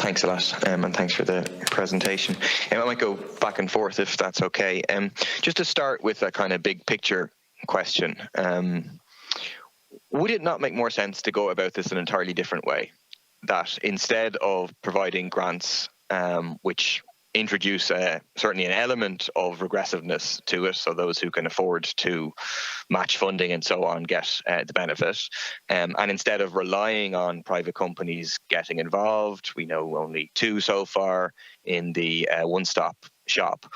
Thanks a lot, and thanks for the presentation. I might go back and forth if that's okay. Just to start with a kind of big picture question, would it not make more sense to go about this an entirely different way? That instead of providing grants which introduce certainly an element of regressiveness to it, so those who can afford to match funding and so on get the benefit, and instead of relying on private companies getting involved, we know only 2 so far in the one-stop shop.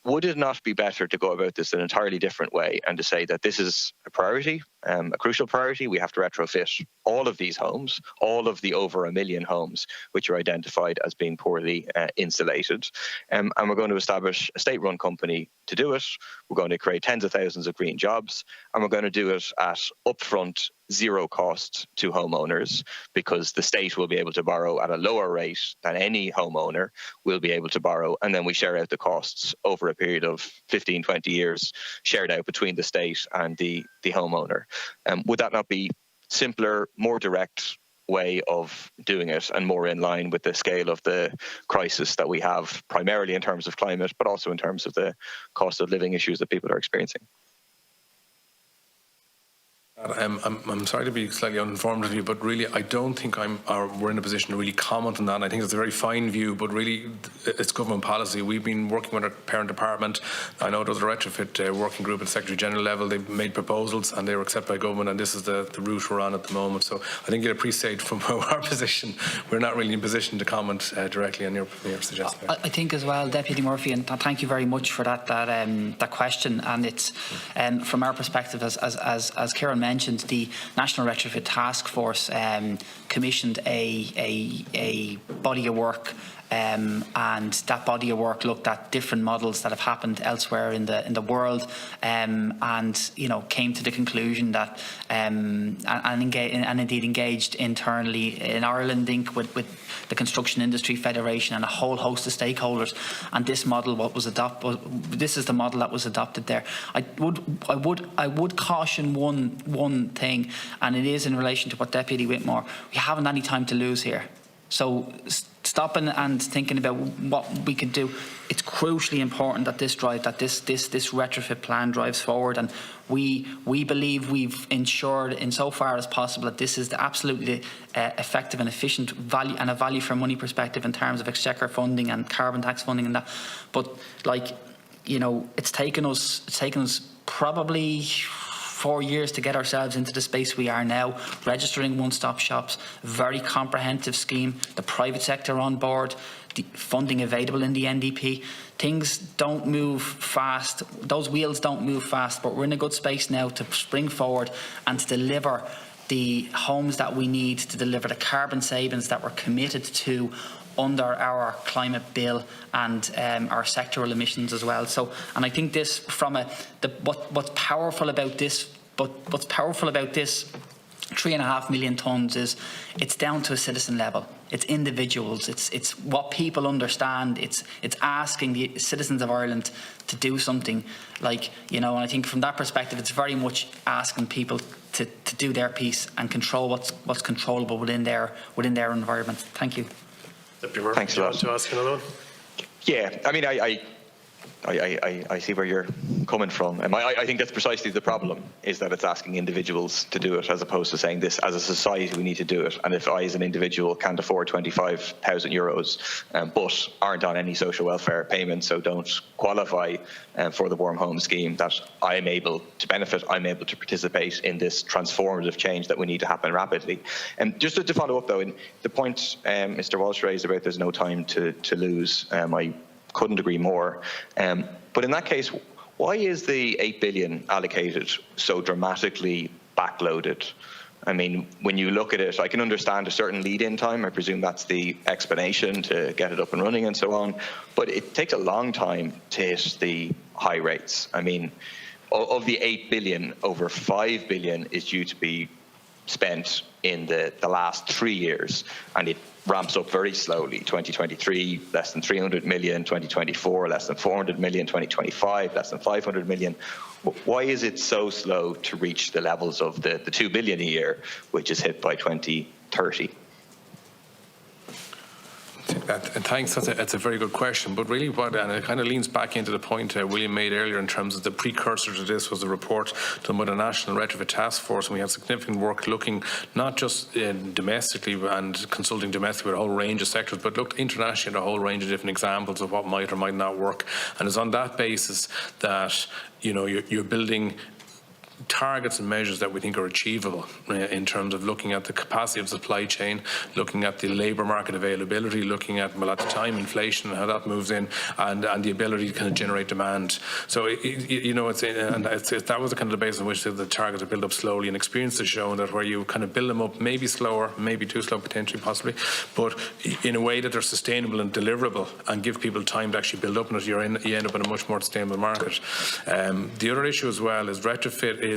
Would it not be better to go about this an entirely different way and to say that this is a priority, a crucial priority? We have to retrofit all of these homes, all of the over 1 million homes which are identified as being poorly insulated, and we're going to establish a state-run company to do it. We're going to create tens of thousands of green jobs, and we're going to do it at upfront zero cost to homeowners, because the state will be able to borrow at a lower rate than any homeowner will be able to borrow, and then we share out the costs over a period of 15, 20 years, shared out between the state and the homeowner. Would that not be simpler, more direct way of doing it, and more in line with the scale of the crisis that we have, primarily in terms of climate, but also in terms of the cost of living issues that people are experiencing? I'm sorry to be slightly uninformed of you, but really I don't think we're in a position to really comment on that. And I think it's a very fine view, but really it's government policy. We've been working with our parent department. I know there's a retrofit working group at Secretary General level. They've made proposals and they were accepted by government, and this is the route we're on at the moment. So I think you'll appreciate from our position, we're not really in position to comment directly on your suggestion. I think as well, Deputy Murphy, and thank you very much for that question. And it's from our perspective, as Kieran mentioned, the National Retrofit Task Force commissioned a body of work, and that body of work looked at different models that have happened elsewhere in the world, and came to the conclusion that and indeed engaged internally in Ireland Inc. with the Construction Industry Federation and a whole host of stakeholders, and this model this is the model that was adopted there. I would caution one thing, and it is in relation to what Deputy Whitmore. We haven't any time to lose here. So stopping and thinking about what we could do, it's crucially important that this retrofit plan drives forward, and we believe we've ensured insofar as possible that this is the absolutely effective and efficient value, and a value for money perspective in terms of exchequer funding and carbon tax funding and that. But it's taken us probably 4 years to get ourselves into the space we are now, registering one-stop shops, very comprehensive scheme, the private sector on board, the funding available in the NDP. Things don't move fast, those wheels don't move fast, but we're in a good space now to spring forward and to deliver the homes that we need to deliver the carbon savings that we're committed to under our climate bill and our sectoral emissions as well. So, and I think this, from what's powerful about this 3.5 million tonnes is it's down to a citizen level. It's individuals. It's what people understand. It's asking the citizens of Ireland to do something, and I think from that perspective, it's very much asking people to do their piece and control what's controllable within their environment. Thank you. Thanks a lot. To ask another one? Yeah, I mean, I see where you're coming from. I think that's precisely the problem, is that it's asking individuals to do it, as opposed to saying this, as a society, we need to do it. And if I, as an individual, can't afford 25,000 euros, but aren't on any social welfare payments, so don't qualify for the Warm Home Scheme, that I am able to benefit, I'm able to participate in this transformative change that we need to happen rapidly. And just to follow up, though, in the point Mr. Walsh raised about there's no time to lose, I couldn't agree more. But in that case, why is the 8 billion allocated so dramatically backloaded? I mean, when you look at it, I can understand a certain lead-in time. I presume that's the explanation to get it up and running and so on. But it takes a long time to hit the high rates. I mean, of the 8 billion, over 5 billion is due to be spent in the last 3 years, and it ramps up very slowly. 2023, less than 300 million, 2024, less than 400 million, 2025, less than 500 million. Why is it so slow to reach the levels of the 2 billion a year, which is hit by 2030? And thanks. That's a very good question. But really, and it kind of leans back into the point William made earlier in terms of the precursor to this was a report done by the National Retrofit Task Force, and we have significant work looking not just domestically and consulting domestically with a whole range of sectors, but looked internationally at a whole range of different examples of what might or might not work. And it's on that basis that you're building targets and measures that we think are achievable in terms of looking at the capacity of the supply chain, looking at the labour market availability, looking at, well, at the time, inflation and how that moves in, and the ability to kind of generate demand. So, that was the kind of the basis on which the targets are built up slowly, and experience has shown that where you kind of build them up, maybe slower, maybe too slow potentially, possibly, but in a way that they're sustainable and deliverable and give people time to actually build up, and you end up in a much more sustainable market. The other issue as well is retrofit is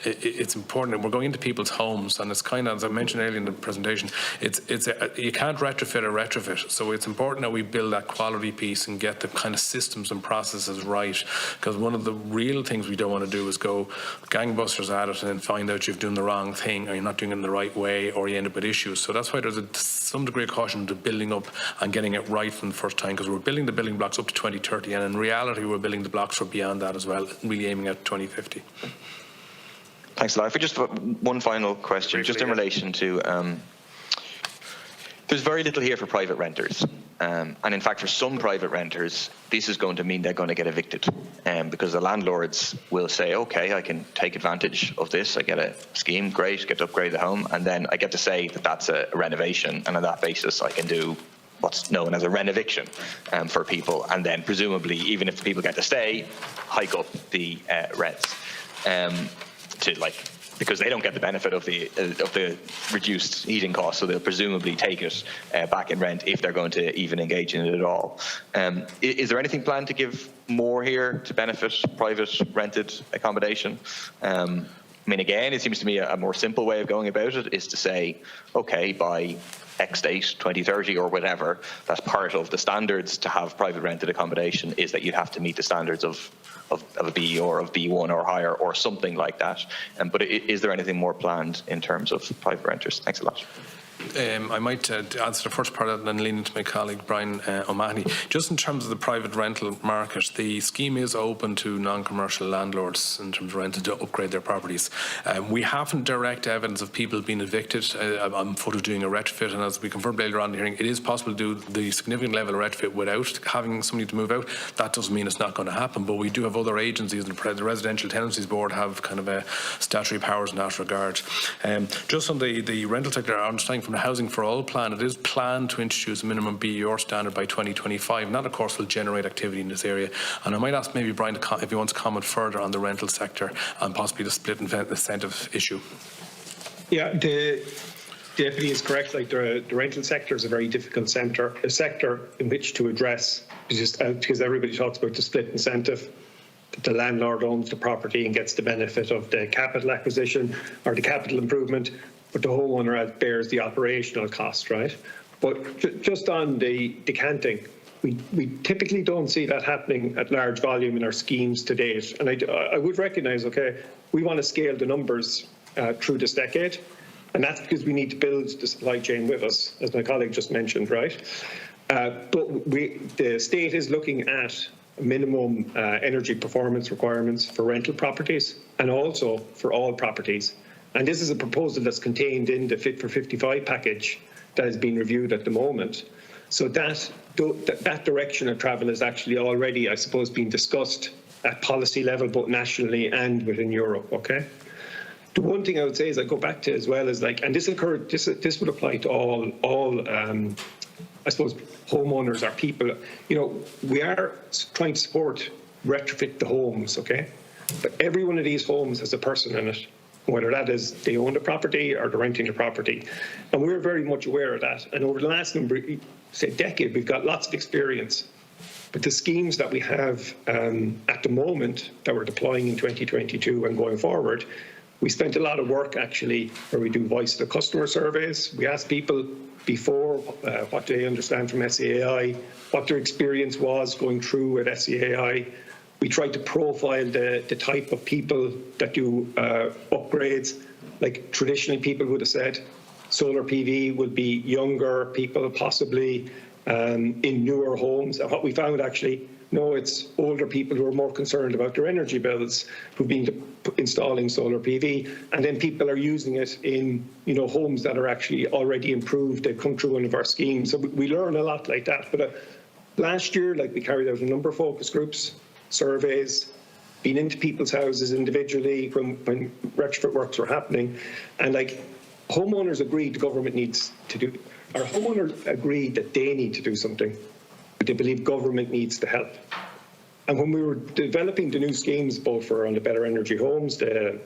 it's important. We're going into people's homes, and it's kind of, as I mentioned earlier in the presentation, you can't retrofit a retrofit. So it's important that we build that quality piece and get the kind of systems and processes right. Because one of the real things we don't want to do is go gangbusters at it and then find out you've done the wrong thing, or you're not doing it in the right way, or you end up with issues. So that's why there's some degree of caution to building up and getting it right from the first time, because we're building the building blocks up to 2030, and in reality we're building the blocks for beyond that as well, really aiming at 2050. Thanks a lot. If we just one final question, briefly, just in relation to, there's very little here for private renters. And in fact, for some private renters, this is going to mean they're going to get evicted, because the landlords will say, okay, I can take advantage of this. I get a scheme, great, get to upgrade the home. And then I get to say that that's a renovation. And on that basis, I can do what's known as a renoviction for people. And then presumably, even if the people get to stay, hike up the rents. Because they don't get the benefit of the reduced heating costs, so they'll presumably take it back in rent if they're going to even engage in it at all. Is there anything planned to give more here to benefit private rented accommodation? I mean, again, it seems to me a more simple way of going about it is to say, okay, by X date, 2030 or whatever, that's part of the standards to have private rented accommodation is that you have to meet the standards of a B or of B1 or higher or something like that. But is there anything more planned in terms of private renters? Thanks a lot. I might answer the first part of that and then lean into my colleague Brian O'Mahony. Just in terms of the private rental market, the scheme is open to non-commercial landlords in terms of rental to upgrade their properties. We haven't direct evidence of people being evicted on foot of doing a retrofit, and as we confirmed earlier on in the hearing, it is possible to do the significant level of retrofit without having somebody to move out. That doesn't mean it's not going to happen, but we do have other agencies, and the Residential Tenancies Board have kind of statutory powers in that regard. Just on the rental sector, I understand from the Housing for All plan, it is planned to introduce a minimum BER standard by 2025, and that of course will generate activity in this area. And I might ask maybe Brian if he wants to comment further on the rental sector and possibly the split incentive issue. Yeah, the Deputy is correct. Like the rental sector is a very difficult sector in which to address, because everybody talks about the split incentive. The landlord owns the property and gets the benefit of the capital acquisition or the capital improvement, but the homeowner bears the operational cost, right? But just on the decanting, we typically don't see that happening at large volume in our schemes to date. And I would recognise, okay, we want to scale the numbers through this decade, and that's because we need to build the supply chain with us, as my colleague just mentioned, right? But the state is looking at minimum energy performance requirements for rental properties and also for all properties. And this is a proposal that's contained in the Fit for 55 package that is being reviewed at the moment. So that direction of travel is actually already, I suppose, being discussed at policy level, both nationally and within Europe, okay? The one thing I would say is I go back to as well is like, and this would apply to all I suppose, homeowners or people. You know, we are trying to support retrofit the homes, okay? But every one of these homes has a person in it, whether that is they own the property or they're renting the property. And we're very much aware of that. And over the last decade, we've got lots of experience. But the schemes that we have at the moment that we're deploying in 2022 and going forward, we spent a lot of work actually where we do voice of the customer surveys. We ask people before what they understand from SEAI, what their experience was going through with SEAI. We tried to profile the type of people that do upgrades. Like traditionally people would have said, solar PV would be younger people, possibly in newer homes. And what we found actually, no, it's older people who are more concerned about their energy bills who've been installing solar PV, and then people are using it in homes that are actually already improved. They've come through one of our schemes, so we learn a lot like that. But last year, we carried out a number of focus groups, surveys, been into people's houses individually when retrofit works were happening, and homeowners agreed the government needs to do. Our homeowners agreed that they need to do something, but they believe government needs to help. And when we were developing the new schemes, both for on the better energy homes, the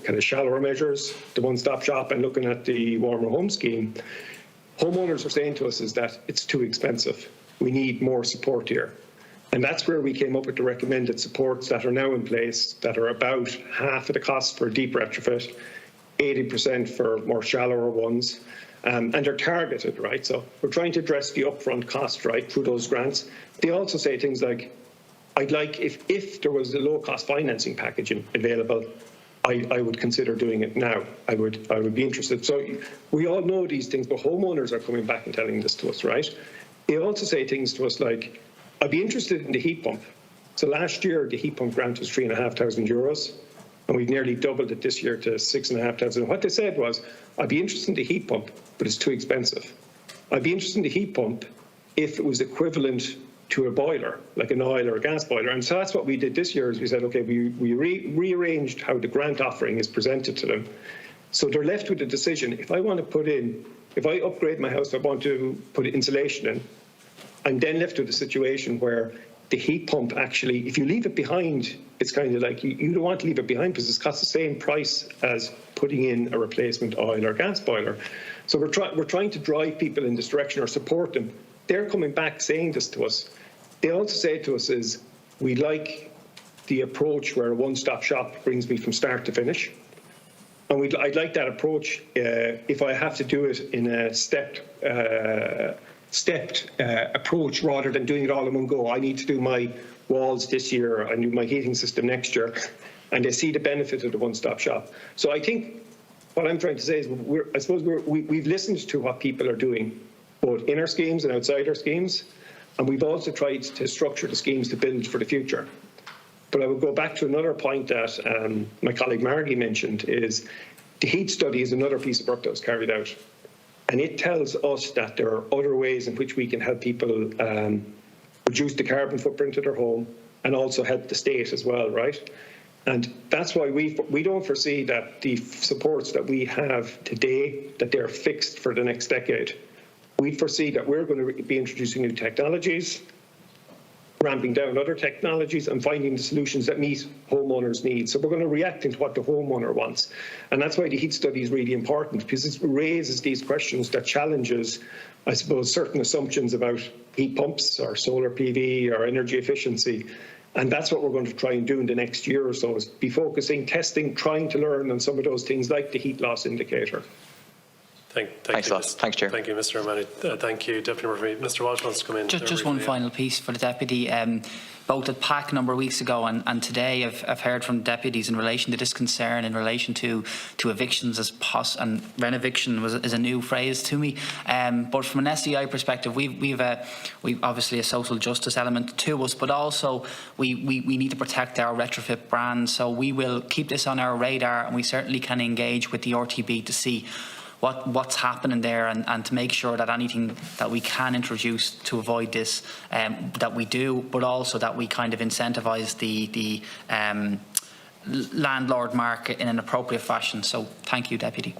kind of shallower measures, the one-stop shop, and looking at the warmer home scheme, homeowners were saying to us is that it's too expensive. We need more support here. And that's where we came up with the recommended supports that are now in place, that are about half of the cost for deep retrofit, 80% for more shallower ones, and they're targeted, right? So we're trying to address the upfront cost, right, through those grants. They also say things like, I'd like, if there was a low-cost financing package available, I would consider doing it now. I would be interested. So we all know these things, but homeowners are coming back and telling this to us, right? They also say things to us like, I'd be interested in the heat pump. So last year, the heat pump grant was €3,500, and we've nearly doubled it this year to 6,500. What they said was, I'd be interested in the heat pump, but it's too expensive. I'd be interested in the heat pump if it was equivalent to a boiler, like an oil or a gas boiler. And so that's what we did this year, is we said, okay, we rearranged how the grant offering is presented to them. So they're left with the decision, if I upgrade my house, I want to put insulation in, I'm then left with a situation where the heat pump actually, if you leave it behind, it's kind of like you don't want to leave it behind because it's cost the same price as putting in a replacement oil or gas boiler. So we're trying to drive people in this direction or support them. They're coming back saying this to us. They also say to us is, we like the approach where a one-stop shop brings me from start to finish. And I'd like that approach if I have to do it in a stepped approach rather than doing it all in one go. I need to do my walls this year, I do my heating system next year, and they see the benefit of the one-stop shop. So I think what I'm trying to say is we've listened to what people are doing, both in our schemes and outside our schemes, and we've also tried to structure the schemes to build for the future. But I would go back to another point that my colleague Margie mentioned, is the heat study is another piece of work that was carried out. And it tells us that there are other ways in which we can help people reduce the carbon footprint of their home and also help the state as well, right? And that's why we don't foresee that the supports that we have today, that they're fixed for the next decade. We foresee that we're going to be introducing new technologies, ramping down other technologies and finding the solutions that meet homeowners' needs. So we're going to react into what the homeowner wants. And that's why the heat study is really important, because it raises these questions that challenges, I suppose, certain assumptions about heat pumps or solar PV or energy efficiency. And that's what we're going to try and do in the next year or so, is be focusing, testing, trying to learn on some of those things like the heat loss indicator. Thanks, Chair. Thank you, Mr. O'Malley. Thank you, Deputy Murphy. Mr. Walsh wants to come in. Just one final piece for the Deputy. Both at PAC a number of weeks ago and today I've heard from deputies in relation to this concern in relation to evictions and renoviction is a new phrase to me. But from an SDI perspective, we've obviously a social justice element to us, but also we need to protect our retrofit brand. So we will keep this on our radar, and we certainly can engage with the RTB to see what's happening there and to make sure that anything that we can introduce to avoid this, that we do, but also that we kind of incentivise the landlord market in an appropriate fashion. So thank you, Deputy.